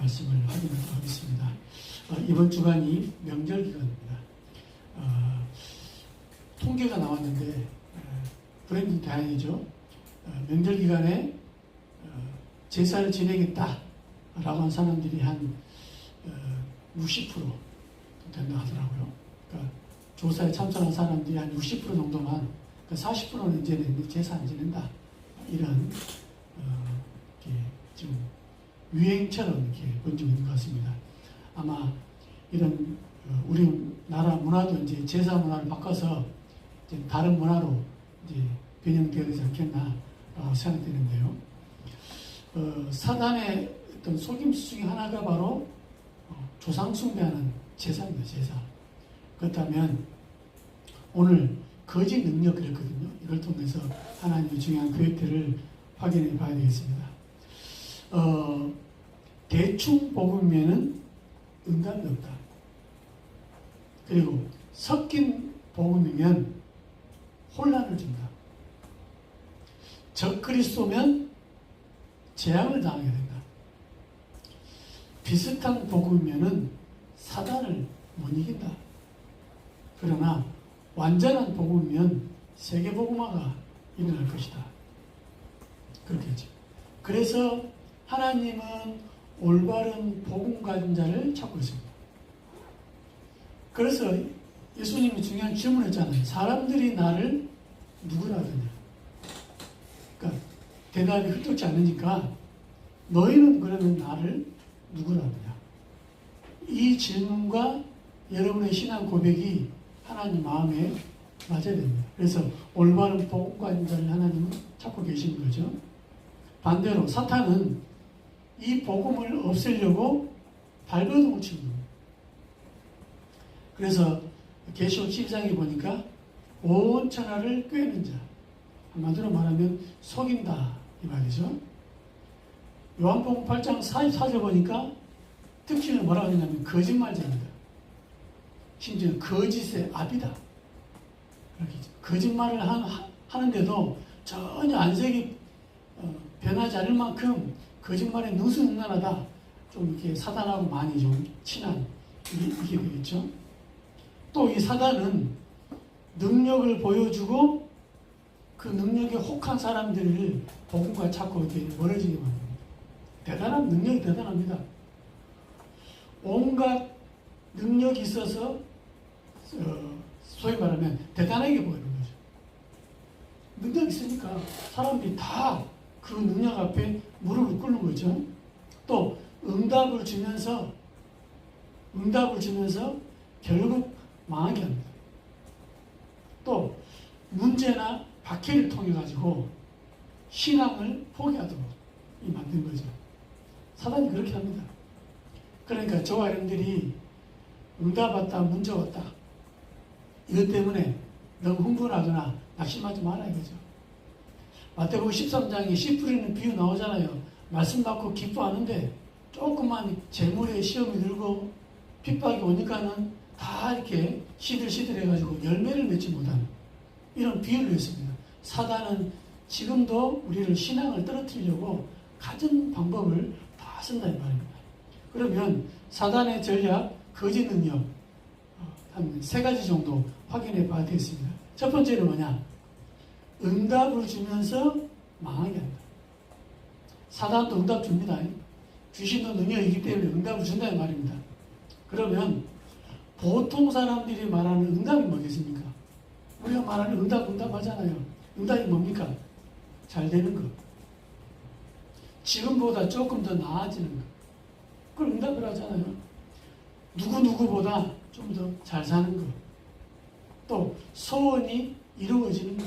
말씀을 확인하도록 하겠습니다. 이번 주간이 명절 기간입니다. 통계가 나왔는데 불행히 다행이죠. 명절 기간에 제사를 지내겠다라고 한 사람들이 한 60% 된다 하더라고요. 그러니까 조사에 참석한 사람들이 한 60% 정도만, 그러니까 40%는 이제는 제사 안 지낸다. 이런 지금 유행처럼 이렇게 번지고 있는 것 같습니다. 아마 이런 우리나라 문화도 이제 제사 문화를 바꿔서 이제 다른 문화로 이제 변형되어야 되지 않겠나라고 생각되는데요. 사단의 어떤 속임수 중에 하나가 바로 조상 숭배하는 제사입니다. 제사. 그렇다면 오늘 거짓 능력 그랬거든요. 이걸 통해서 하나님의 중요한 계획들을 확인해 봐야 되겠습니다. 대충 복음이면은 응답이 없다. 그리고 섞인 복음이면 혼란을 준다. 적그리스도면 재앙을 당하게 된다. 비슷한 복음이면은 사단을 못 이긴다. 그러나 완전한 복음이면 세계복음화가 일어날 것이다. 그렇겠죠. 그래서 하나님은 올바른 복음 가진 자를 찾고 있습니다. 그래서 예수님이 중요한 질문을 했잖아요. 사람들이 나를 누구라 하느냐. 그러니까 대답이 흩어지지 않으니까 너희는 그러면 나를 누구라 하느냐. 이 질문과 여러분의 신앙 고백이 하나님 마음에 맞아야 됩니다. 그래서 올바른 복음 가진 자를 하나님은 찾고 계시는 거죠. 반대로 사탄은 이 복음을 없애려고 발버둥을 치는 겁니다. 그래서 계시록 12장에 보니까 온 천하를 꿰는 자, 한마디로 말하면 속인다 이 말이죠. 요한복음 8장 44절 보니까 특징을 뭐라고 하냐면 거짓말자입니다. 심지어 거짓의 압이다. 거짓말을 하는데도 전혀 안색이 변하지 않을 만큼 거짓말에 능수능란하다. 좀 이렇게 사단하고 많이 좀 친한 이게 되겠죠. 또 이 사단은 능력을 보여주고 그 능력에 혹한 사람들을 복음과 찾고 이렇게 멀어지게 만듭니다. 대단한 능력이 대단합니다. 온갖 능력이 있어서 소위 말하면 대단하게 보이는 거죠. 능력이 있으니까 사람들이 다 그 능력 앞에 무릎을 꿇는 거죠. 또 응답을 주면서 결국 망하게 합니다. 또 문제나 박해를 통해 가지고 신앙을 포기하도록 만든 거죠. 사단이 그렇게 합니다. 그러니까 저와 여러분들이 응답 왔다, 문제 왔다 이것 때문에 너무 흥분하거나 낙심하지 말아야 되죠. 마태복음 13장에 씨 뿌리는 비유 나오잖아요. 말씀 받고 기뻐하는데 조금만 재물에 시험이 들고 핍박이 오니까는 다 이렇게 시들시들해가지고 열매를 맺지 못하는 이런 비유를 했습니다. 사단은 지금도 우리를 신앙을 떨어뜨리려고 가진 방법을 다 쓴다 이 말입니다. 그러면 사단의 전략, 거짓 능력 한 3가지 정도 확인해 봐야 되겠습니다. 첫 번째는 뭐냐? 응답을 주면서 망하게 한다. 사단도 응답 줍니다. 귀신도 능력이 있기 때문에 응답을 준다 이 말입니다. 그러면 보통 사람들이 말하는 응답이 뭐겠습니까? 우리가 말하는 응답 하잖아요. 응답이 뭡니까? 잘 되는 것. 지금보다 조금 더 나아지는 것. 그걸 응답을 하잖아요. 누구보다 좀 더 잘 사는 것. 또 소원이 이루어지는 것.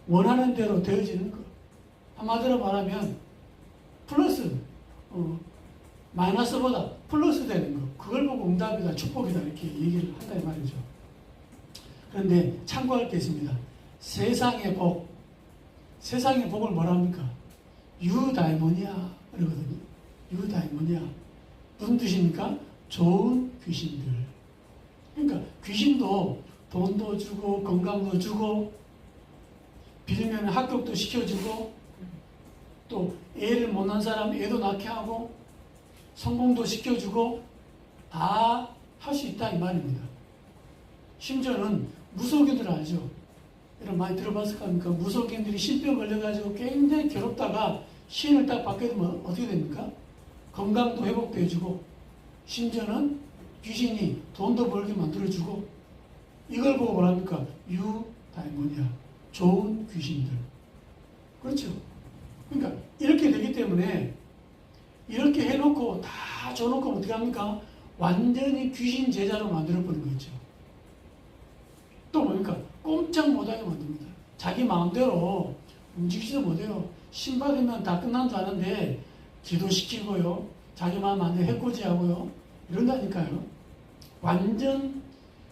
원하는 대로 되어지는 것. 한마디로 말하면 플러스, 마이너스보다 플러스 되는 것. 그걸 보고 응답이다, 축복이다 이렇게 얘기를 한다 이 말이죠. 그런데 참고할 게 있습니다. 세상의 복을 뭐라 합니까? 유다이모니아 그러거든요. 유다이모니아. 무슨 뜻입니까? 좋은 귀신들. 그러니까 귀신도 돈도 주고 건강도 주고 빌면 합격도 시켜주고 또 애를 못 낳은 사람 애도 낳게 하고 성공도 시켜주고 다 할 수 있다 이 말입니다. 심지어는 무속인들 알죠? 여러분 많이 들어봤을 겁니까? 무속인들이 신병 걸려가지고 굉장히 괴롭다가 신을 딱 받게 되면 어떻게 됩니까? 건강도 회복돼주고 심지어는 귀신이 돈도 벌게 만들어주고 이걸 보고 뭐랍니까? 유다이모니아, 좋은 귀신들. 그렇죠? 그러니까 이렇게 되기 때문에 이렇게 해놓고 다 줘놓고 어떻게 합니까? 완전히 귀신 제자로 만들어버린 거죠. 또 뭡니까? 꼼짝 못하게 만듭니다. 자기 마음대로 움직이지도 못해요. 신 받으면 다 끝난 줄 아는데 기도시키고요. 자기 마음 안 돼 해코지하고요. 이런다니까요. 완전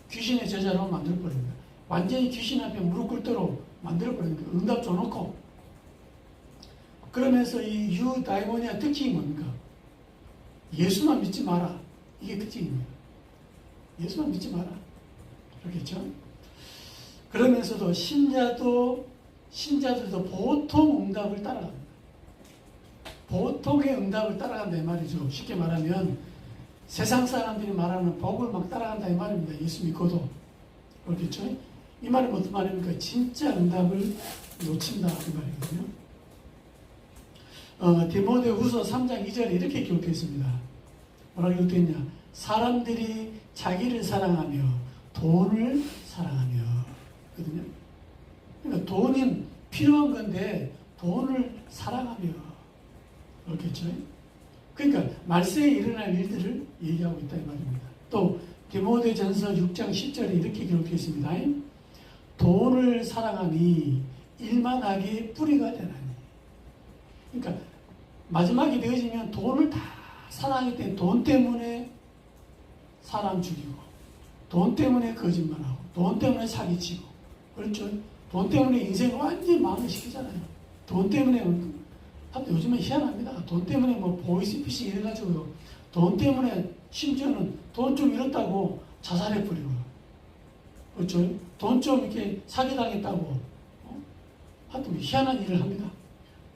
귀신의 제자로 만들어버립니다. 완전히 귀신 앞에 무릎 꿇도록 만들어버립니다. 응답 줘놓고. 그러면서 이 유다이모니아 특징이 뭡니까? 예수만 믿지 마라. 이게 특징입니다. 예수만 믿지 마라. 그렇겠죠? 그러면서도 신자들도 보통 응답을 따라갑니다. 보통의 응답을 따라간다 이 말이죠. 쉽게 말하면 세상 사람들이 말하는 복을 막 따라간다 이 말입니다. 예수 믿고도. 그렇겠죠? 이 말은 어떤 말입니까? 진짜 응답을 놓친다 이 말이거든요. 디모데후서 3장 2절에 이렇게 기록되어 있습니다. 뭐라고 기록되어 있냐? 사람들이 자기를 사랑하며 돈을 사랑하며 거든요. 그러니까 돈은 필요한 건데 돈을 사랑하며 그렇겠죠. 그러니까 말세에 일어날 일들을 얘기하고 있다 이 말입니다. 또 디모데전서 6장 10절에 이렇게 기록되어 있습니다. 돈을 사랑하니 일만하게 뿌리가 되나니. 그러니까 마지막이 되어지면 돈을 다 사랑하기 때문에 돈 때문에 사람 죽이고 돈 때문에 거짓말하고 돈 때문에 사기치고 그렇죠? 돈 때문에 인생을 완전히 망가시키잖아요. 돈 때문에 요즘은 희한합니다. 돈 때문에 뭐 보이스피싱 이래가지고요. 돈 때문에 심지어는 돈 좀 잃었다고 자살해버리고요. 그렇죠? 돈 좀 이렇게 사기당했다고 하여튼 희한한 일을 합니다.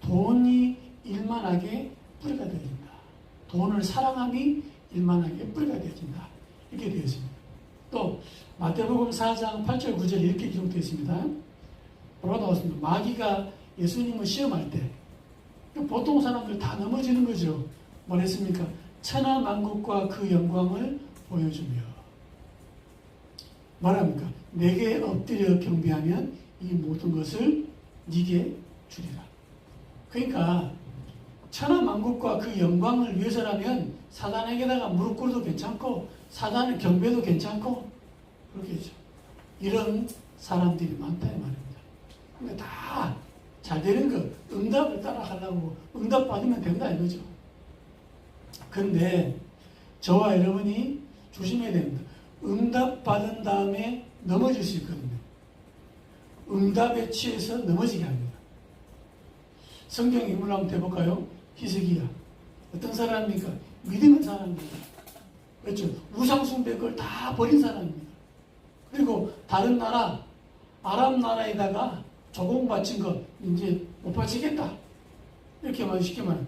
돈이 일만하게 뿌리가 되어진다. 돈을 사랑함이 일만하게 뿌리가 되어진다. 이렇게 되어 있습니다. 또 마태복음 4장 8절 9절에 이렇게 기록되어 있습니다. 뭐라고 나왔습니다. 마귀가 예수님을 시험할 때 보통 사람들 다 넘어지는 거죠. 뭐랬습니까? 천하만국과 그 영광을 보여주며 말합니까? 내게 엎드려 경배하면 이 모든 것을 네게 주리라. 그러니까 천하만국과 그 영광을 위해서라면 사단에게다가 무릎 꿇어도 괜찮고 사단의 경배도 괜찮고 그렇겠죠. 이런 사람들이 많다 이 말입니다. 그러니까 다 잘 되는 거 응답을 따라가려고 응답 받으면 된다 이거죠. 근데 저와 여러분이 조심해야 됩니다. 응답 받은 다음에 넘어질 수 있거든요. 응답에 취해서 넘어지게 합니다. 성경 인물 한번 해볼까요? 히스기야. 어떤 사람입니까? 믿음의 사람입니다. 그렇죠. 우상숭배 걸 다 버린 사람입니다. 그리고 다른 나라, 아랍 나라에다가 조공 바친 거 이제 못 바치겠다. 이렇게 말 쉽게 말하면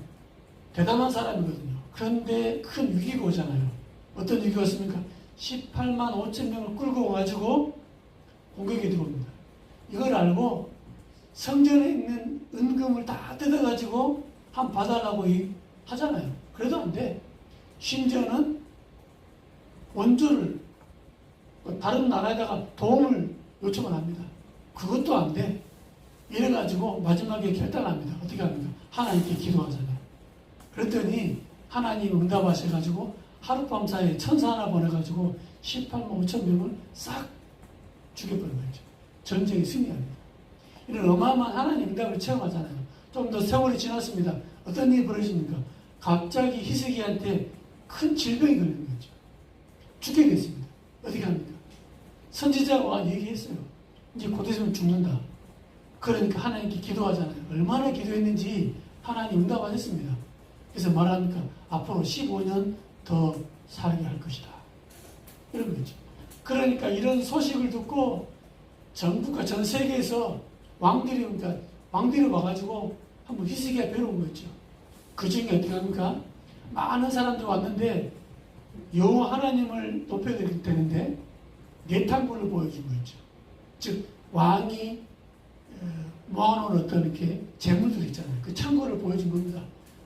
대단한 사람이거든요. 그런데 큰 위기가 오잖아요. 어떤 위기가 왔습니까? 18만 5천 명을 끌고 와가지고 공격이 들어옵니다. 이걸 알고 성전에 있는 은금을 다 뜯어가지고 한 봐달라고 하잖아요. 그래도 안 돼. 심지어는 원조를 다른 나라에다가 도움을 요청을 합니다. 그것도 안 돼. 이래가지고 마지막에 결단합니다. 어떻게 합니까? 하나님께 기도하잖아요. 그랬더니 하나님 응답하셔가지고 하룻밤 사이에 천사 하나 보내가지고 18만 5천 명을 싹 죽여버린 거죠. 전쟁이 승리합니다. 이런 어마어마한 하나님 응답을 체험하잖아요. 좀 더 세월이 지났습니다. 어떤 일이 벌어집니까? 갑자기 히스기야한테 큰 질병이 걸리는 거죠. 죽게 됐습니다. 어떻게 합니까? 선지자가 얘기했어요. 이제 곧 있으면 죽는다. 그러니까 하나님께 기도하잖아요. 얼마나 기도했는지 하나님 응답하셨습니다. 그래서 말합니까? 앞으로 15년 더 살게 할 것이다. 이런 거죠. 그러니까 이런 소식을 듣고 전국과 전 세계에서 왕들이 와가지고 한번 히스기야 배워온 거죠. 그 중에 어떻게 합니까? 많은 사람들 왔는데 여호와 하나님을 높여야 되는데 내탕물을 보여주고 있죠. 즉 왕이 모아놓은 어떤 이렇게 재물들 있잖아요. 그 창고를 보여준 겁니다.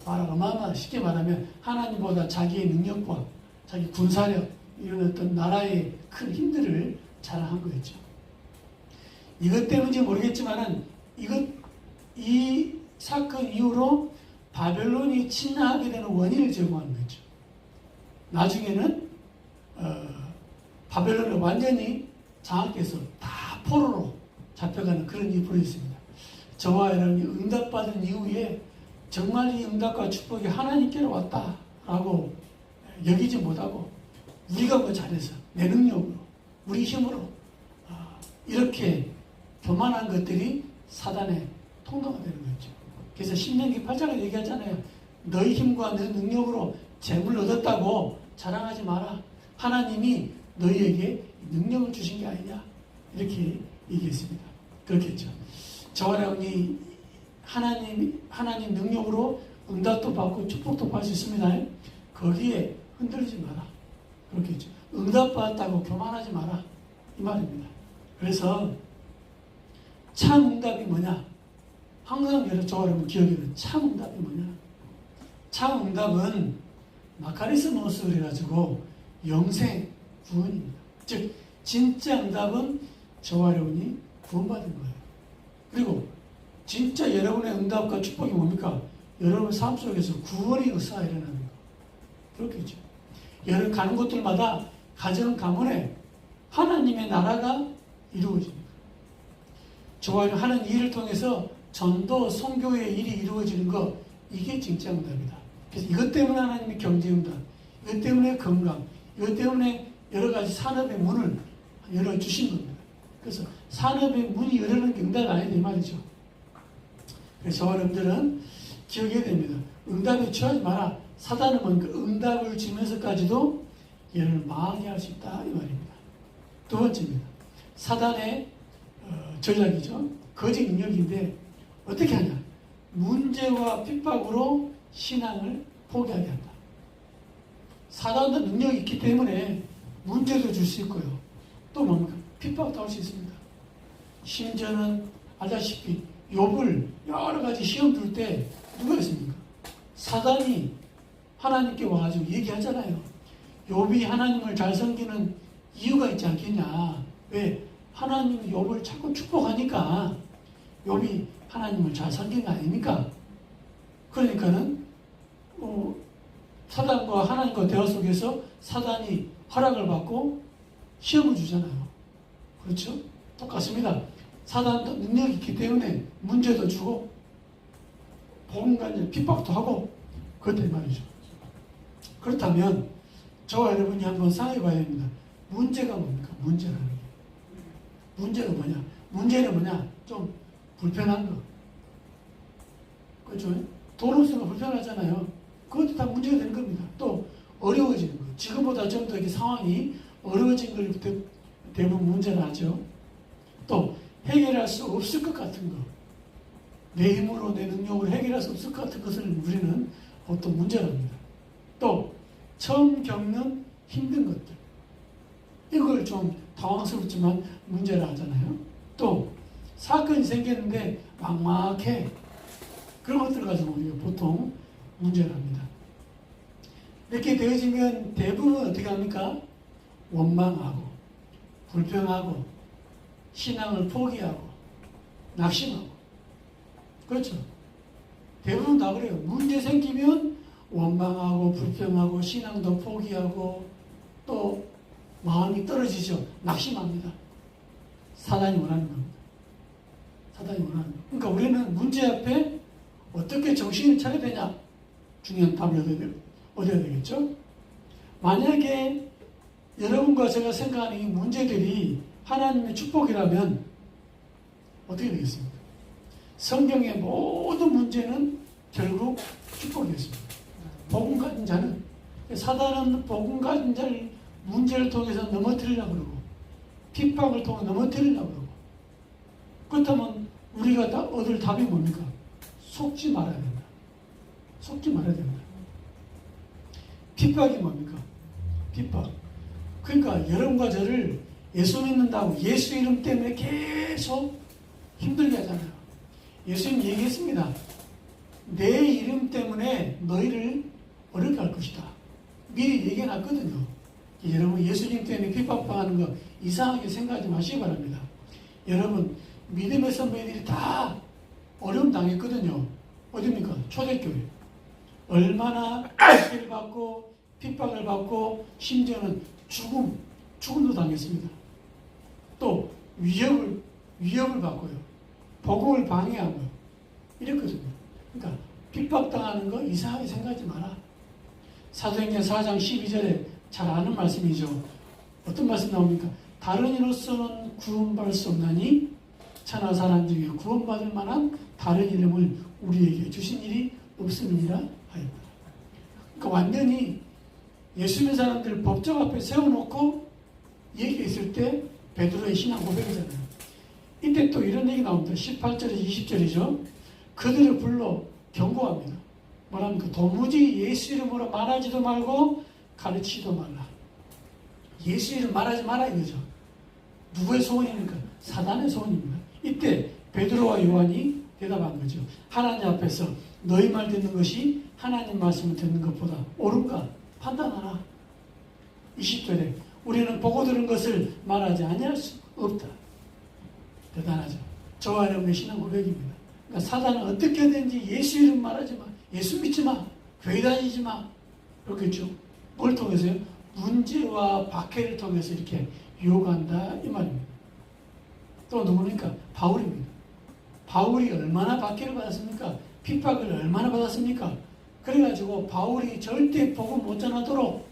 어마어마 쉽게 말하면 하나님보다 자기의 능력과 자기 군사력 이런 어떤 나라의 큰 힘들을 자랑한 거였죠. 이것 때문인지 모르겠지만은 이 사건 이후로 바벨론이 침략하게 되는 원인을 제공하는 거죠. 나중에는 바벨론을 완전히 장악해서 다 포로로 잡혀가는 그런 일이 벌어졌습니다. 저와 여러분이 응답받은 이후에 정말 이 응답과 축복이 하나님께로 왔다라고 여기지 못하고 우리가 뭐 잘해서 내 능력으로 우리 힘으로 이렇게 교만한 것들이 사단의 통로가 되는 거죠. 그래서 신명기 8장을 얘기하잖아요. 너희 힘과 너 능력으로 재물을 얻었다고 자랑하지 마라. 하나님이 너희에게 능력을 주신 게 아니냐 이렇게 얘기했습니다. 그렇겠죠. 저와 여러분이 하나님 능력으로 응답도 받고 축복도 받을 수 있습니다. 거기에 흔들리지 마라. 그렇겠죠. 응답받았다고 교만하지 마라. 이 말입니다. 그래서 참 응답이 뭐냐? 항상 저와 여러분 기억에는 참 응답이 뭐냐? 참 응답은 마카리스모스 그래가지고 영생 구원입니다. 즉 진짜 응답은 저와 여러분이 구원받은 거예요. 그리고 진짜 여러분의 응답과 축복이 뭡니까? 여러분 삶 속에서 구원이 의사 일어나는 거. 그렇겠죠. 여러분 가는 곳들마다 가정 가문에 하나님의 나라가 이루어집니다. 저와 여러분 하는 일을 통해서 전도, 선교의 일이 이루어지는 거, 이게 진짜 응답이다. 그래서 이것 때문에 하나님이 경제 응답, 이것 때문에 건강, 이것 때문에 여러 가지 산업의 문을 열어주신 겁니다. 그래서 산업의 문이 열리는 게 응답이 아니다 이 말이죠. 그래서 여러분들은 기억해야 됩니다. 응답에 취하지 마라. 사단은 뭔가 응답을 주면서까지도 얘를 망하게 할 수 있다 이 말입니다. 두 번째입니다. 사단의 전략이죠. 거짓 능력인데 어떻게 하냐? 문제와 핍박으로 신앙을 포기하게 한다. 사단도 능력이 있기 때문에 문제도 줄 수 있고요. 또 뭡니까? 핍박도 할 수 있습니다. 심지어는 알다시피 욥을 여러 가지 시험 둘 때 누가 있습니까? 사단이 하나님께 와가지고 얘기하잖아요. 욥이 하나님을 잘 섬기는 이유가 있지 않겠냐? 왜? 하나님이 욥을 자꾸 축복하니까 욥이 하나님을 잘 섬긴 거 아닙니까? 그러니까는 사단과 하나님과 대화 속에서 사단이 허락을 받고 시험을 주잖아요. 그렇죠? 똑같습니다. 사단도 능력이 있기 때문에 문제도 주고 복음관절 핍박도 하고 그렇단 말이죠. 그렇다면 저와 여러분이 한번 생각해 봐야 됩니다. 문제가 뭡니까? 문제라는 게. 문제가 뭐냐? 문제는 뭐냐? 좀 불편한 거. 그렇죠? 돈 없으면 불편하잖아요. 그것도 다 문제가 되는 겁니다. 또 어려워지는 거. 지금보다 좀 더 이렇게 상황이 어려워진 걸 대부분 문제를 하죠. 또 해결할 수 없을 것 같은 거. 내 힘으로 내 능력으로 해결할 수 없을 것 같은 것을 우리는 보통 문제랍니다. 또 처음 겪는 힘든 것들. 이걸 좀 당황스럽지만 문제라 하잖아요. 또 사건이 생겼는데 막막해. 그런 것들 가지고 우리가 보통 문제를 합니다. 이렇게 되어지면 대부분 어떻게 합니까? 원망하고 불평하고 신앙을 포기하고 낙심하고 그렇죠. 대부분 다 그래요. 문제 생기면 원망하고 불평하고 신앙도 포기하고 또 마음이 떨어지죠. 낙심합니다. 사단이 원하는 겁니다. 사단이 원하는 겁니다. 그러니까 우리는 문제 앞에 어떻게 정신을 차려야 되냐? 중요한 답을 얻어야 되겠죠? 만약에 여러분과 제가 생각하는 이 문제들이 하나님의 축복이라면 어떻게 되겠습니까? 성경의 모든 문제는 결국 축복이었습니다. 복음 가진 자는 사단은 복음 가진 자를 문제를 통해서 넘어뜨리려고 그러고 핍박을 통해 넘어뜨리려고 그러고 그렇다면 우리가 얻을 답이 뭡니까? 속지 말아야 된다. 속지 말아야 된다. 핍박이 뭡니까? 핍박. 그러니까 여러분과 저를 예수 믿는다고 예수 이름 때문에 계속 힘들게 하잖아요. 예수님 얘기했습니다. 내 이름 때문에 너희를 어렵게 할 것이다. 미리 얘기해놨거든요. 여러분 예수님 때문에 핍박당하는 거 이상하게 생각하지 마시기 바랍니다. 여러분 믿음의 선배들이 다 어려움 당했거든요. 어딥니까? 초대교회. 얼마나 박해를 받고 핍박을 받고 심지어는 죽음도 당했습니다. 또 위협을 받고요. 복음을 방해하고 이랬거든요. 그러니까 핍박당하는 거 이상하게 생각하지 마라. 사도행전 4장 12절에 잘 아는 말씀이죠. 어떤 말씀 나옵니까? 다른 이로서는 구원받을 수 없나니 천하 사람 중에 구원받을 만한 다른 이름을 우리에게 주신 일이 없음이니라 하였다. 그러니까 완전히 예수 믿는 사람들 법정 앞에 세워놓고 얘기했을 때 베드로의 신앙 고백이잖아요. 이때 또 이런 얘기 나옵니다. 18절에서 20절이죠. 그들을 불러 경고합니다. 뭐랍니까? 도무지 예수 이름으로 말하지도 말고 가르치지도 말라. 예수 이름 말하지 마라 이거죠. 누구의 소원입니까? 사단의 소원입니다. 이때 베드로와 요한이 대답한 거죠. 하나님 앞에서 너희 말 듣는 것이 하나님 말씀을 듣는 것보다 옳은가 판단하라. 20절에 우리는 보고 들은 것을 말하지 아니할 수 없다. 대단하죠. 저와 여러분의 신앙 고백입니다. 그러니까 사단은 어떻게든지 예수 이름 말하지 마. 예수 믿지 마. 교회 다니지 마. 그렇겠죠. 뭘 통해서요? 문제와 박해를 통해서 이렇게 유혹한다 이 말입니다. 또 누구니까? 바울입니다. 바울이 얼마나 박해를 받았습니까? 핍박을 얼마나 받았습니까? 그래가지고 바울이 절대 복음 못 전하도록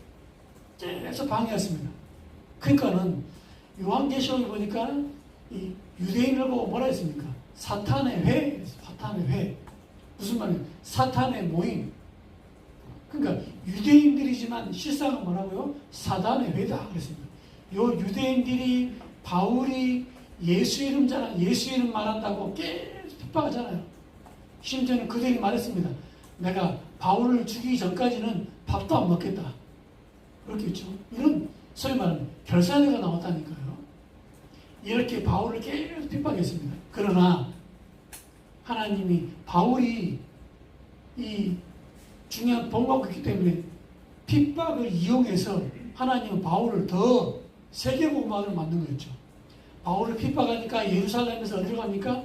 계속 방해했습니다. 그러니까는 요한계시록에 보니까 이 유대인을 보고 뭐라 했습니까? 사탄의 회, 사탄의 회. 무슨 말이에요? 사탄의 모임. 그러니까 유대인들이지만 실상은 뭐라고요? 사단의 회다 그랬습니다. 요 유대인들이 바울이 예수 이름 예수 이름 말한다고 계속 핍박하잖아요. 심지어는 그들이 말했습니다. 내가 바울을 죽이기 전까지는 밥도 안 먹겠다. 그렇겠죠. 이런 소위 말하는 결사대가 나왔다니까요. 이렇게 바울을 계속 핍박했습니다. 그러나 하나님이 바울이 이 중요한 복음을 했기 때문에 핍박을 이용해서 하나님은 바울을 더 세계복음화를 만든 거였죠. 바울을 핍박하니까 예루살렘에서 어디로 갑니까?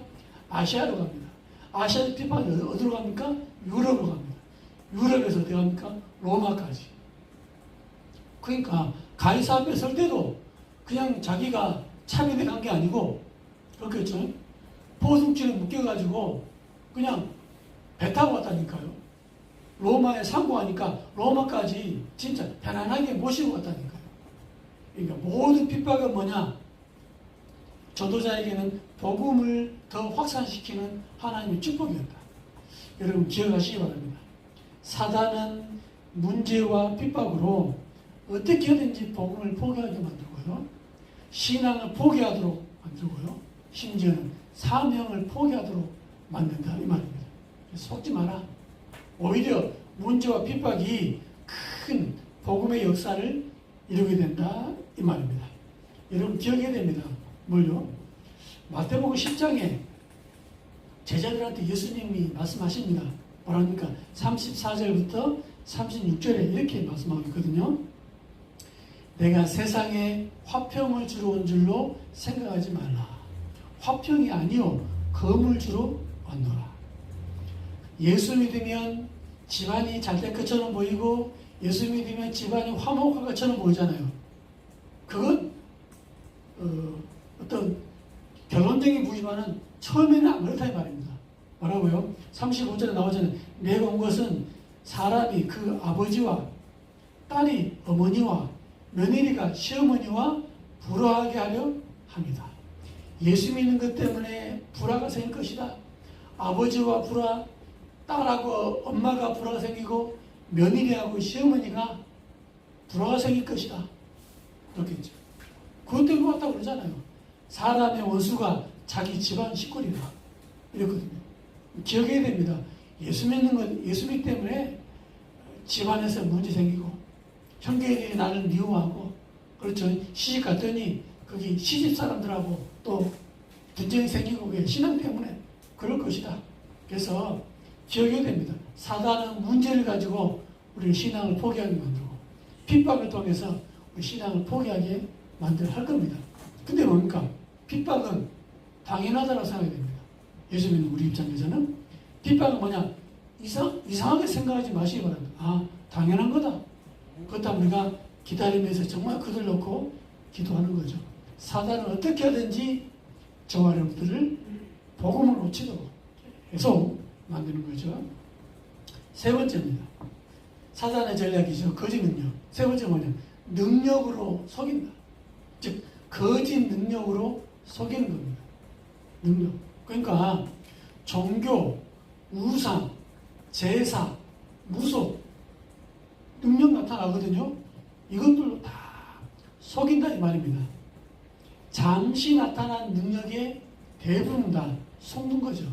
아시아로 갑니다. 아시아 핍박이 어디로 갑니까? 유럽으로 갑니다. 유럽에서 어디 갑니까? 로마까지. 그러니까 가이사 앞에 설 때도 그냥 자기가 참여돼 간 게 아니고 그렇겠죠. 보승줄에 묶여가지고 그냥 배 타고 왔다니까요. 로마에 상고하니까 로마까지 진짜 편안하게 모시고 왔다니까요. 그러니까 모든 핍박은 뭐냐? 전도자에게는 복음을 더 확산시키는 하나님의 축복이었다. 여러분 기억하시기 바랍니다. 사단은 문제와 핍박으로 어떻게든지 복음을 포기하게 만들고요. 신앙을 포기하도록 만들고요. 심지어는 사명을 포기하도록 만든다 이 말입니다. 속지 마라. 오히려 문제와 핍박이 큰 복음의 역사를 이루게 된다 이 말입니다. 여러분 기억해야 됩니다. 뭘요? 마태복음 10장에 제자들한테 예수님이 말씀하십니다. 뭐랍니까? 34절부터 36절에 이렇게 말씀하고 있거든요. 내가 세상에 화평을 주러 온 줄로 생각하지 말라. 화평이 아니요 검을 주러 왔노라. 예수 믿으면 집안이 잘 될 것처럼 보이고 예수 믿으면 집안이 화목할 것처럼 보이잖아요. 그건 어떤 결론적인 부이지만은 처음에는 안 그렇다 이 말입니다. 뭐라고요? 35절에 나오잖아요. 내가 온 것은 사람이 그 아버지와 딸이 어머니와 며느리가 시어머니와 불화하게 하려 합니다. 예수 믿는 것 때문에 불화가 생길 것이다. 아버지와 불화, 딸하고 엄마가 불화가 생기고 며느리하고 시어머니가 불화가 생길 것이다. 그렇겠죠. 그것 때문에 왔다고 그러잖아요. 사람의 원수가 자기 집안 식구리다. 이렇거든요. 기억해야 됩니다. 예수 믿는 것, 예수 믿기 때문에 집안에서 문제 생기고 형제들이 나를 미워하고, 그렇죠. 시집 갔더니 거기 시집 사람들하고 또 분쟁이 생기고 왜 신앙 때문에 그럴 것이다. 그래서 기억해야 됩니다. 사단은 문제를 가지고 우리 신앙을 포기하게 만들고 핍박을 통해서 우리 신앙을 포기하게 할 겁니다. 근데 뭡니까? 핍박은 당연하다고 생각해야 됩니다. 요즘에는 우리 입장에서는 핍박은 뭐냐? 이상하게 생각하지 마시기 바랍니다. 아, 당연한 거다. 그렇다면 우리가 기다리면서 정말 그들 놓고 기도하는 거죠. 사단은 어떻게 하든지 저와 여러분들을 복음을 놓치도록 계속 만드는 거죠. 세 번째입니다. 사단의 전략이죠. 거짓 능력. 세 번째 뭐냐? 능력으로 속인다. 즉 거짓 능력으로 속이는 겁니다. 능력. 그러니까 종교, 우상, 제사, 무속, 능력 나타나거든요. 이것들로 다 속인다 이 말입니다. 잠시 나타난 능력의 대부분 다 속는 거죠.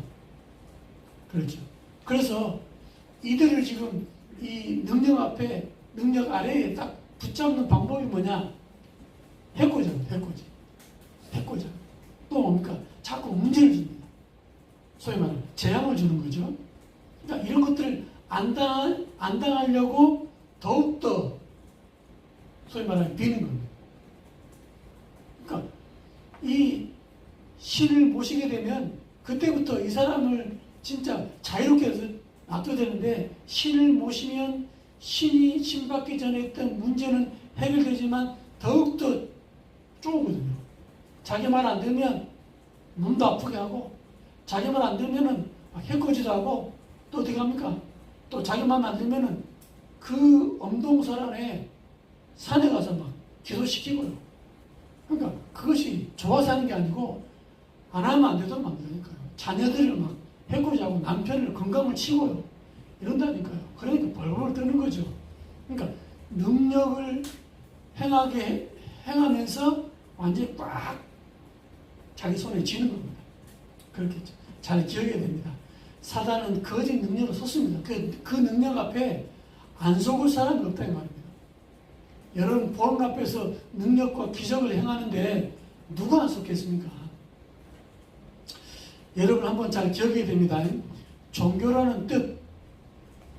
그렇죠. 그래서 이들을 지금 이 능력 앞에, 능력 아래에 딱 붙잡는 방법이 뭐냐? 해코지입니다. 해코지. 또 뭡니까? 자꾸 문제를 줍니다. 소위 말하면 재앙을 주는 거죠. 그러니까 이런 것들을 안 당하려고 더욱더 소위 말하면 비는 겁니다. 그러니까 이 신을 모시게 되면 그때부터 이 사람을 진짜 자유롭게 해서 놔둬야 되는데, 신을 모시면 신이 신받기 전에 했던 문제는 해결되지만 더욱더 쪼거든요. 자기 말 안 들으면 몸도 아프게 하고, 자기 말 안 들으면은 해코지도 하고, 또 어떻게 합니까? 또 자기 말 안 들으면은 그 엄동설안에 산에 가서 막 기도시키고요. 그러니까 그것이 좋아서 하는 게 아니고 안 하면 안 되도록 만드니까요. 자녀들을 막 해코지하고 남편을 건강을 치고요. 이런다니까요. 그러니까 벌벌 떠는 거죠. 그러니까 능력을 행하면서 완전히 꽉 자기 손에 쥐는 겁니다. 그렇겠죠. 잘 기억해야 됩니다. 사단은 거짓 능력을 쏟습니다. 그 능력 앞에 안 속을 사람이 없다 이 말입니다. 여러분 보험 앞에서 능력과 기적을 행하는데 누가 안 속겠습니까? 여러분 한번 잘 기억해야 됩니다. 종교라는 뜻,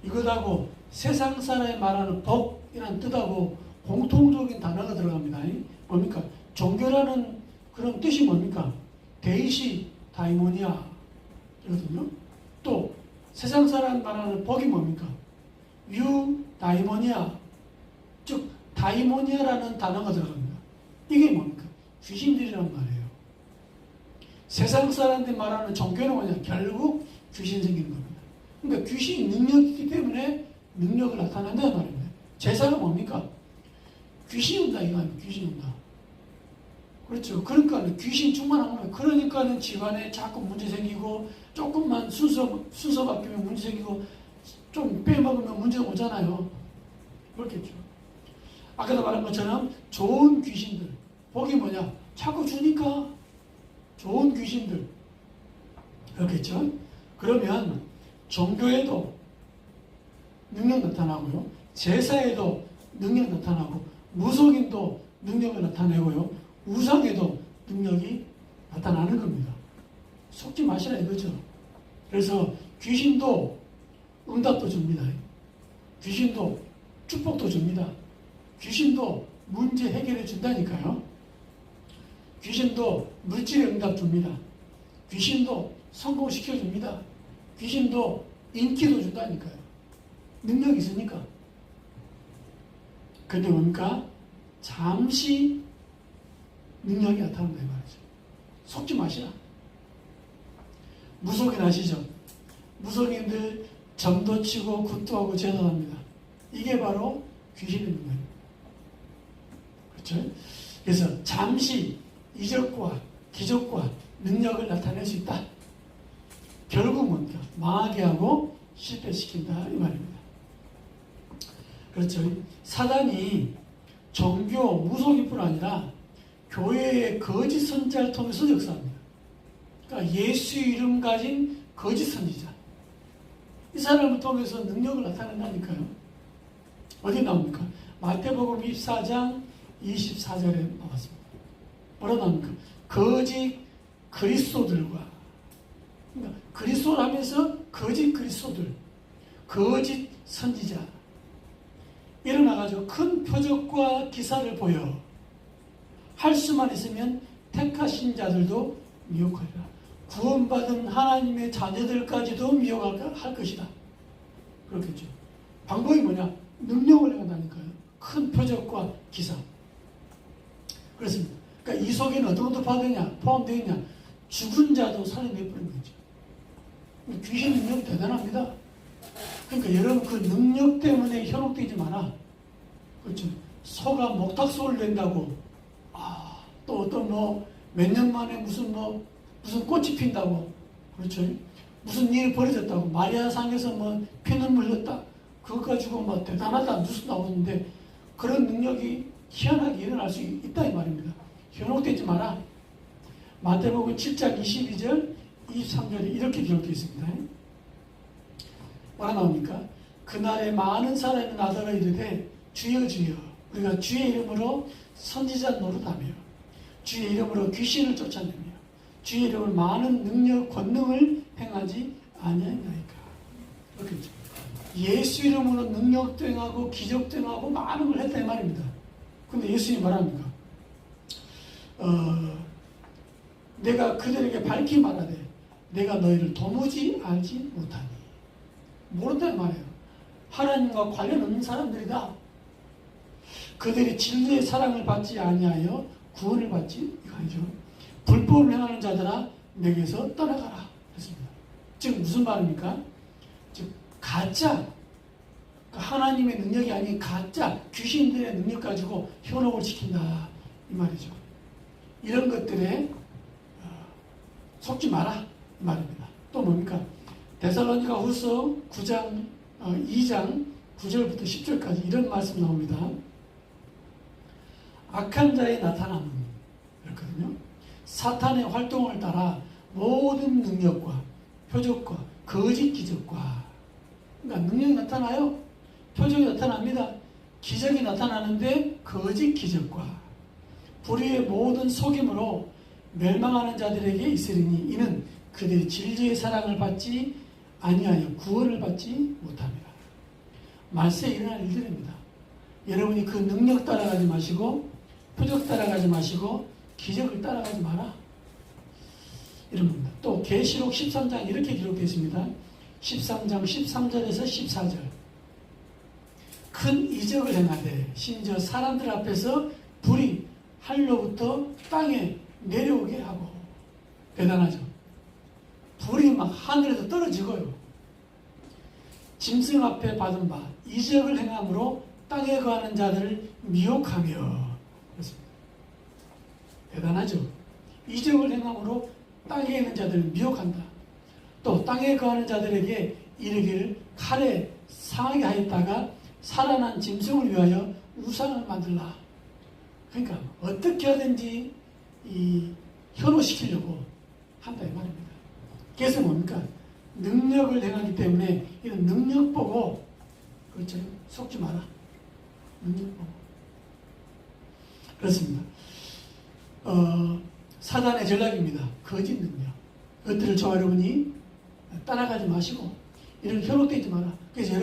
이것하고 세상 사람이 말하는 법이라는 뜻하고 공통적인 단어가 들어갑니다. 뭡니까? 종교라는 그런 뜻이 뭡니까? 데이시 다이모니아 이거든요. 또 세상 사람 말하는 법이 뭡니까? 유 다이모니아, 즉 다이모니아라는 단어가 들어갑니다. 이게 뭡니까? 귀신들이란 말이에요. 세상 사람들이 말하는 종교는 뭐냐? 결국 귀신 생기는 겁니다. 그러니까 귀신이 능력이기 때문에 능력을 나타낸다는 말입니다. 제사가 뭡니까? 귀신이 온다 이거 아니에요. 귀신이 온다. 그렇죠. 그러니까 귀신 충만한 거예요. 그러니까는 집안에 자꾸 문제 생기고, 조금만 순서 바뀌면 문제 생기고, 좀 빼먹으면 문제가 오잖아요. 그렇겠죠. 아까도 말한 것처럼 좋은 귀신들, 복이 뭐냐? 자꾸 주니까 좋은 귀신들. 그렇겠죠. 그러면 종교에도 능력 나타나고요. 제사에도 능력 나타나고, 무속인도 능력을 나타내고요. 우상에도 능력이 나타나는 겁니다. 속지 마시라 이거죠. 그래서 귀신도 응답도 줍니다. 귀신도 축복도 줍니다. 귀신도 문제 해결해 준다니까요. 귀신도 물질의 응답 줍니다. 귀신도 성공시켜 줍니다. 귀신도 인기도 준다니까요. 능력이 있으니까. 근데 뭡니까? 잠시 능력이 나타난다 이 말이죠. 속지 마시라. 무속인 아시죠? 무속인들 점도 치고 굿도 하고 제도합니다. 이게 바로 귀신의 능력입니다. 그렇죠? 그래서 잠시 이적과 기적과 능력을 나타낼 수 있다. 결국 뭡니까? 망하게 하고 실패시킨다 이 말입니다. 그렇죠? 사단이 종교, 무속인뿐 아니라 교회의 거짓 선지자를 통해서 역사합니다. 그러니까 예수 이름 가진 거짓 선지자. 이 사람을 통해서 능력을 나타낸다니까요. 어디 나옵니까? 마태복음 24장 24절에 나왔습니다. 뭐라 나옵니까? 거짓 그리스도들과, 그러니까 그리스도를 하면서 거짓 그리스도들, 거짓 선지자 일어나가지고 큰 표적과 기사를 보여 할 수만 있으면 택하신 자들도 미혹하리라. 구원받은 하나님의 자녀들까지도 미혹할 것이다. 그렇겠죠. 방법이 뭐냐? 능력을 행한다니까요. 큰 표적과 기사. 그렇습니다. 그러니까 이 속에는 어떤 것도 포함되어 있냐? 죽은 자도 살려내버린 거죠. 귀신 능력이 대단합니다. 그러니까 여러분 그 능력 때문에 현혹되지 마라. 그렇죠. 소가 목탁소를 낸다고, 또 어떤 몇 년 만에 무슨 꽃이 핀다고, 그렇죠. 무슨 일이 벌어졌다고, 마리아상에서 피눈물 흘렸다. 그거 가지고 대단하다 뉴스 나오는데 그런 능력이 희한하게 일어날 수 있다 이 말입니다. 현혹되지 마라. 마태복음 7장 22절 23절에 이렇게 기록되어 있습니다. 뭐라 나옵니까? 그날에 많은 사람이 나더러 이르되 주여 주여 우리가 주의 이름으로 선지자 노릇하며 주의 이름으로 귀신을 쫓아내며 주의 이름으로 많은 능력 권능을 행하지 아니하나이까. 그렇겠죠. 예수 이름으로 능력도 행하고 기적도 행하고 많은 걸 했다 이 말입니다. 근데 예수님이 말합니까? 내가 그들에게 밝히 말하되 내가 너희를 도무지 알지 못하니. 모른다는 말이에요. 하나님과 관련 없는 사람들이다. 그들이 진리의 사랑을 받지 아니하여 구원을 받지 이거죠. 불법을 행하는 자들아 내게서 떠나가라. 그렇습니다. 즉 무슨 말입니까? 즉 가짜, 하나님의 능력이 아닌 가짜 귀신들의 능력 가지고 현혹을 시킨다 이 말이죠. 이런 것들에 속지 마라 이 말입니다. 또 뭡니까? 데살로니가 후서 2장 9절부터 10절까지 이런 말씀 나옵니다. 악한 자의 나타남은 그렇거든요. 사탄의 활동을 따라 모든 능력과 표적과 거짓 기적과, 그러니까 능력이 나타나요. 표적이 나타납니다. 기적이 나타나는데 거짓 기적과 불의의 모든 속임으로 멸망하는 자들에게 있으리니 이는 그들이 진리의 사랑을 받지 아니하여 구원을 받지 못합니다. 말세에 일어날 일들입니다. 여러분이 그 능력 따라가지 마시고 표적 따라가지 마시고 기적을 따라가지 마라. 이런 겁니다. 또 계시록 13장 이렇게 기록되어 있습니다. 13장 13절에서 14절. 큰 이적을 행하되 심지어 사람들 앞에서 불이 하늘로부터 땅에 내려오게 하고. 대단하죠. 불이 막 하늘에서 떨어지고요. 짐승 앞에 받은 바 이적을 행함으로 땅에 거하는 자들을 미혹하며. 그렇습니다. 대단하죠. 이적을 행함으로 땅에 있는 자들을 미혹한다. 또 땅에 거하는 자들에게 이르기를 칼에 상하게 하였다가 살아난 짐승을 위하여 우상을 만들라. 그러니까 어떻게 하든지 현혹시키려고 한다 이 말입니다. 그래서 뭡니까? 능력을 행하기 때문에 이런 능력 보고, 그렇죠? 속지 마라. 능력 보고. 그렇습니다. 사단의 전략입니다. 거짓 능력. 그것들을 저와 여러분이 따라가지 마시고 이런 현혹되지 마라. 그래서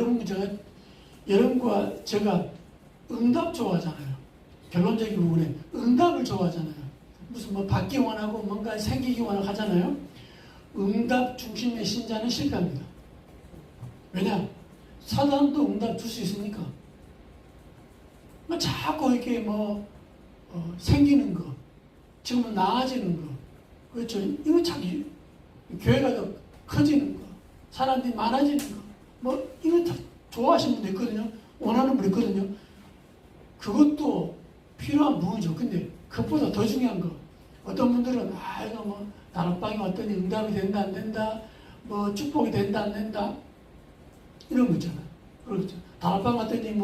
여러분과 제가 응답 좋아하잖아요. 결론적인 부분에 응답을 좋아하잖아요. 무슨 받기 원하고 뭔가 생기기 원하고 하잖아요. 응답 중심의 신자는 실패합니다. 왜냐? 사단도 응답 줄 수 있으니까. 자꾸 이렇게 생기는 거, 지금은 나아지는 거, 그렇죠? 이거 자기 교회가 더 커지는 거, 사람들이 많아지는 거, 이거 다 좋아하시는 분도 있거든요. 원하는 분 있거든요. 그것도 필요한 부분이죠. 근데 그것보다 더 중요한 거, 어떤 분들은 이거 다락방이 왔더니 응답이 된다 안 된다, 축복이 된다 안 된다, 이런 거 있잖아요. 그렇죠. 다락방 왔더니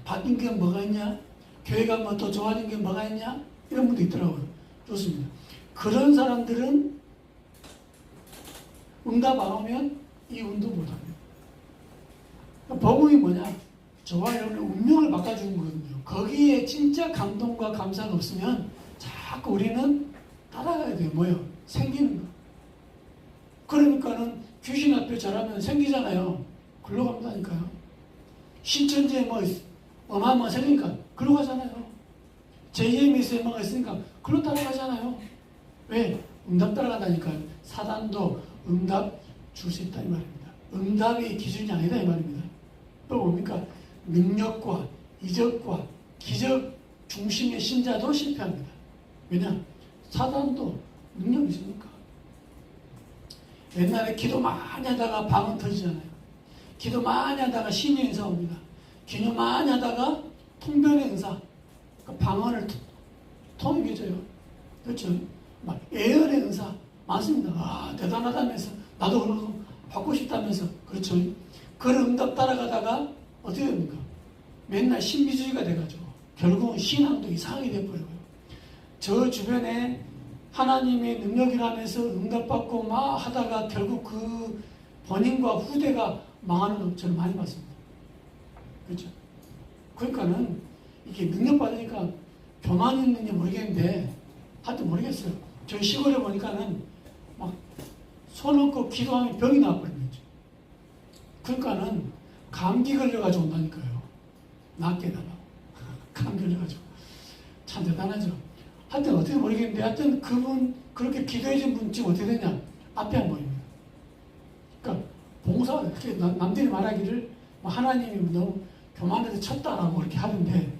바뀐 게 뭐가 있냐, 교회가 더 좋아진 게 뭐가 있냐, 이런 분도 있더라고요. 좋습니다. 그런 사람들은 응답 안 오면 이 운동 못합니다. 복음이 뭐냐? 저와 여러분의 운명을 바꿔주는 거거든요. 거기에 진짜 감동과 감사가 없으면 자꾸 우리는 따라가야 돼요. 뭐요? 생기는 거. 그러니까는 귀신 앞에 절하면 생기잖아요. 글로 간다니까요. 신천지에 뭐 어마어마 생기니까 글로 가잖아요. JMS에 뭐가 있으니까 글로 따라가잖아요. 왜? 응답 따라간다니까요. 사단도 응답 줄 수 있다 이 말입니다. 응답이 기준이 아니다 이 말입니다. 또 뭡니까? 능력과 이적과 기적 중심의 신자도 실패합니다. 왜냐? 사단도 능력이 있으니까. 옛날에 기도 많이 하다가 방언 터지잖아요. 기도 많이 하다가 신의 은사 옵니다. 기도 많이 하다가 통변의 은사, 방언을 통역해줘요. 그렇죠? 막 예언의 은사 많습니다. 아, 대단하다면서 나도 그러고 받고 싶다면서. 그렇죠? 그런 응답 따라가다가 어떻게 됩니까? 맨날 신비주의가 돼가지고 결국은 신앙도 이상하게 돼버려요. 저 주변에 하나님의 능력이라면서 응답받고 막 하다가 결국 그 본인과 후대가 망하는 걸 저는 많이 봤습니다. 그렇죠? 그러니까는 이게 능력 받으니까 교만 있는지 모르겠는데 하여튼 모르겠어요. 저희 시골에 보니까는 막 손 얹고 기도하면 병이 나와버린 거죠. 그러니까는 감기 걸려가지고 온다니까요. 낫게 해달라고. 감기 걸려가지고. 참 대단하죠. 하여튼 어떻게 모르겠는데 하여튼 그분 그렇게 기도해준 분 지금 어떻게 되냐? 앞에 안 보입니다. 그러니까 봉사 그렇게 남들이 말하기를 하나님이 너무 교만해서 쳤다라고 그렇게 하는데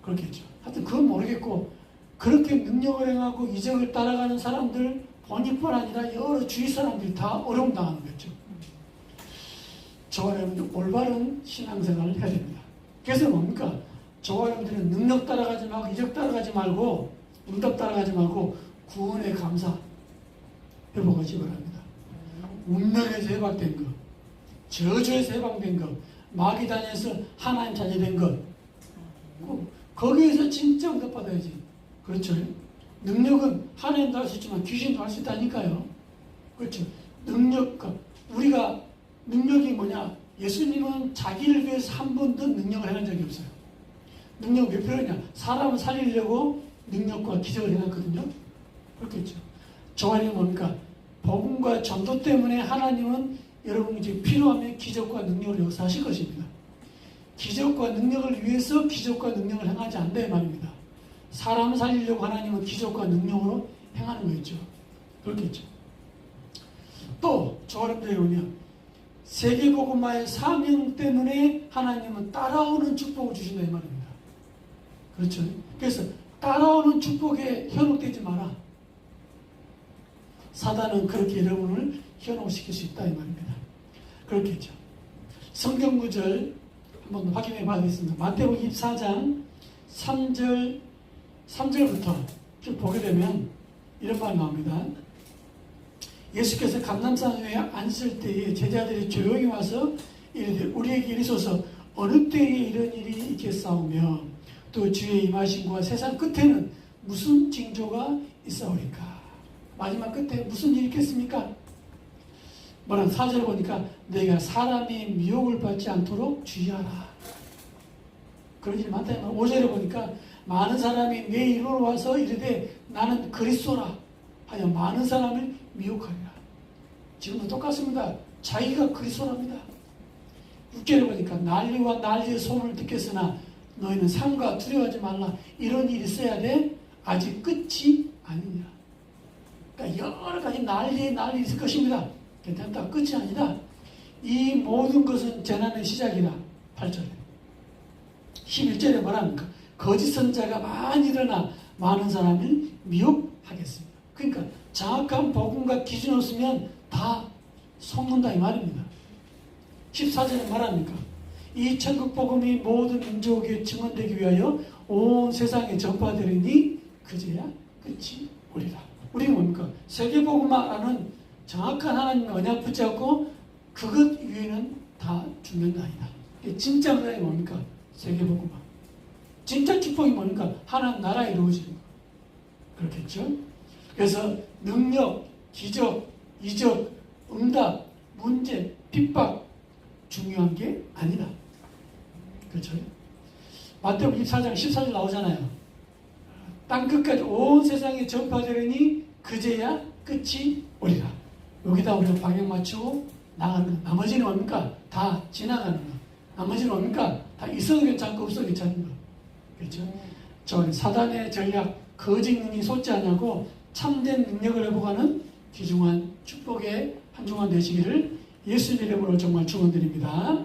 그렇겠죠. 하여튼 그건 모르겠고 그렇게 능력을 행하고 이적을 따라가는 사람들 본인뿐 아니라 여러 주위 사람들이 다 어려움 당하는 거죠. 저와 여러분들 올바른 신앙생활을 해야 됩니다. 그래서 뭡니까? 저와 여러분들은 능력 따라가지 말고 이적 따라가지 말고 응답 따라가지 말고 구원의 감사 회복하시기 바랍니다. 운명에서 해방된 것, 저주에서 해방된 것, 마귀 다녀서 하나님 자녀 된 것, 거기에서 진짜 응답받아야지. 그렇죠? 능력은 하나님도 할 수 있지만 귀신도 할 수 있다니까요. 그렇죠? 능력, 우리가 능력이 뭐냐? 예수님은 자기를 위해서 한 번도 능력을 행한 적이 없어요. 능력 왜 필요하냐? 사람을 살리려고 능력과 기적을 해놨거든요. 그렇겠죠. 저와는 뭡니까? 복음과 전도 때문에 하나님은 여러분 이제 필요하면 기적과 능력을 역사하실 것입니다. 기적과 능력을 위해서 기적과 능력을 행하지 않는다 이 말입니다. 사람을 살리려고 하나님은 기적과 능력으로 행하는 거겠죠. 그렇겠죠. 또 저와 여러분들이 뭐냐? 세계복음화의 사명 때문에 하나님은 따라오는 축복을 주신다 이 말입니다. 그렇죠. 그래서 따라오는 축복에 현혹되지 마라. 사단은 그렇게 여러분을 현혹시킬 수 있다 이 말입니다. 그렇겠죠. 성경 구절 한번 확인해 봐야겠습니다. 마태복음 24장 3절부터 쭉 보게 되면 이런 말 나옵니다. 예수께서 감람산에 앉을 때에 제자들이 조용히 와서 이르되 우리에게 이르소서 어느 때에 이런 일이 있겠사오며 또 주의 임하심과 세상 끝에는 무슨 징조가 있사오리까. 마지막 끝에 무슨 일이 있겠습니까? 뭐란 4절 보니까 내가 사람이 미혹을 받지 않도록 주의하라. 그런 일이 많다. 5절에 보니까 많은 사람이 내 이름으로 와서 이르되 나는 그리스도라 하여 많은 사람을 미혹하리라. 지금도 똑같습니다. 자기가 그리스도랍니다. 6절에 보니까 난리와 난리의 소문을 듣겠으나 너희는 삼가 두려워하지 말라. 이런 일이 있어야 돼. 아직 끝이 아니냐. 그러니까 여러 가지 난리 있을 것입니다. 괜찮다. 끝이 아니다. 이 모든 것은 재난의 시작이라. 8절에. 11절에 뭐랍니까? 거짓 선자가 많이 일어나 많은 사람을 미혹하겠습니다. 그러니까 정확한 복음과 기준 없으면 다 속는다 이 말입니다. 14절에 말합니까? 이 천국 복음이 모든 민족에 증언되기 위하여 온 세상에 전파되리니 그제야 끝이 오리라. 우리는 뭡니까? 세계복음화라는 정확한 하나님의 언약 붙잡고 그것 위에는 다 죽는다이다. 진짜 은혜가 뭡니까? 세계복음화. 진짜 축복이 뭡니까? 하나님 나라 이루어지는 거. 그렇겠죠? 그래서 능력, 기적, 이적, 응답, 문제, 핍박 중요한 게 아니다. 그렇죠? 마태복음 24장 14절 나오잖아요. 땅 끝까지 온 세상에 전파되려니 그제야 끝이 오리라. 여기다 우리가 방향 맞추고 나가는 것. 나머지는 뭡니까? 다 지나가는 것. 나머지는 뭡니까? 다 있어도 괜찮고 없어도 괜찮은 것. 그렇죠? 저 사단의 전략, 거짓 능력이 솟지 않냐고 참된 능력을 회복하는 귀중한 축복의 한 주간 되시기를 예수님 이름으로 정말 축원드립니다.